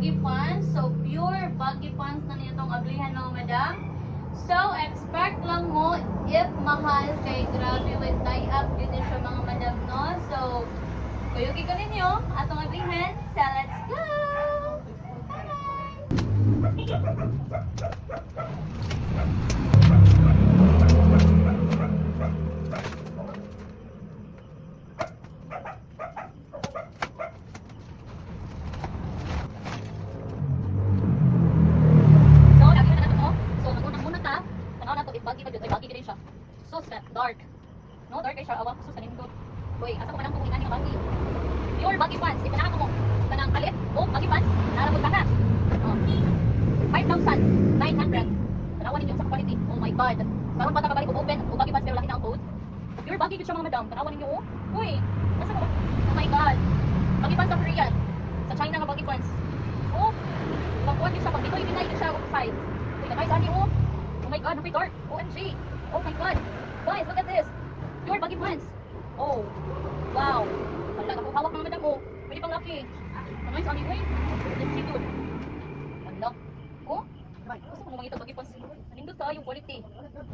baggy pants. So, pure baggy pants na niya itong ablihan mga madam. So, expect lang mo if mahal kay grabe with tie-up yun din siya mga madam, no? So, kuyugi ko ninyo atong ablihan. So, let's go! Baggy ba yun? Ay, baggy din siya. So, dark. No, dark ay siya. Awa, so, sanin ko. Uy, asa ko manang kung inan yung baggy. Pure baggy pants. Ipanakan mo. Kanang kalit. Oh, baggy pants. Narabot ka na. Oh. 5,900. Tanawan ninyo sa quality. Oh my God. Karon pa kabalik open. Oh, baggy pants pero laki na ang code. Pure baggy good siya mga madam. Tanawan ninyo. Oh. Uy, asa ko ba? Oh my God. Baggy pants sa Korea. Sa China nga baggy pants. Oh. Pag-kuhan din siya. Pag dito ibinay din siya. Size. Uy, nakay saan niyo. Oh my God, no dark. OMG. Oh my God. Guys, look at this. Pure baggy pants. Oh. Wow. Hala, ako hawak mga madam. Oh. Pwede pang laki. Nice on your way. Let's see good. Hala. Oh. Gusto mo mga ito baggy pants. Nindot ka yung quality.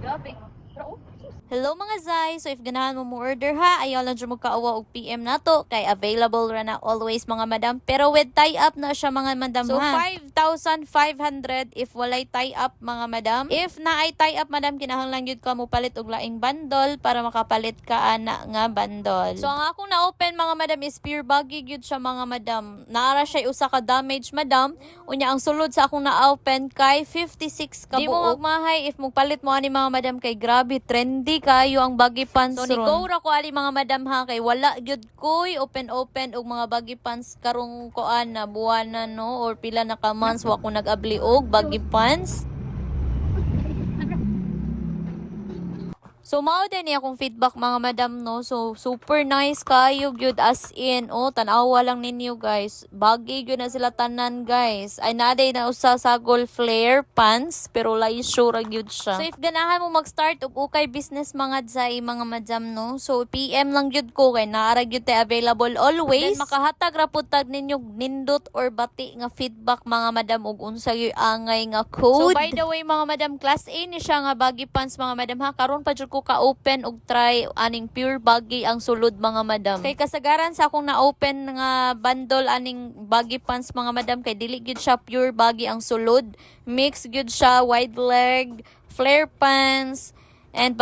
Grabe. Pero oh. Hello mga Zay! So if ganahan mo order ha, ayaw lang dyan magkaawa og PM nato kay available ra na always mga madam. Pero with tie-up na siya mga madam So, ha. 5,500 if walay tie-up mga madam. If na ay tie-up madam, kinahanglan yun ka mo palit og laing bundle para makapalit ka ana nga bundle. So ang akong na-open mga madam is pure baggy gyud siya mga madam. Naara siya usa ka damage madam. Unya ang sulod sa akong na-open kay 56 ka buok. Di mo magmahay if magpalit mo ani mga madam kay grabe trendy kayo ang baggy pants. So ni go ra ko ali mga madam ha kay wala gyud koy open og mga baggy pants karong koan na buwanan no or pila na ka months wa ko nag-abli og baggy pants. So mao din niya akong feedback mga madam no. So super nice kayo gyud as in oh tan-awa lang ninyo guys. Bagay gyud na sila tanan guys. Ay naday na usa sagol flare pants pero lay sure gyud siya. So if ganahan mo mag-start og ukay business mga Zay mga madam no. So PM lang gyud ko kay naara gyud tay available always. Then makahatag ra pud tag ninyo nindot or bati nga feedback mga madam og unsa gyud angay nga code. So by the way mga madam, class A ni siya nga baggy pants mga madam ha. Karon pa jud ko ka-open og try aning pure baggy ang sulod mga madam. Kay kasagaran sa akong na-open nga bundle aning baggy pants mga madam kay dili gyud siya pure baggy ang sulod. Mix gyud siya wide leg, flare pants, and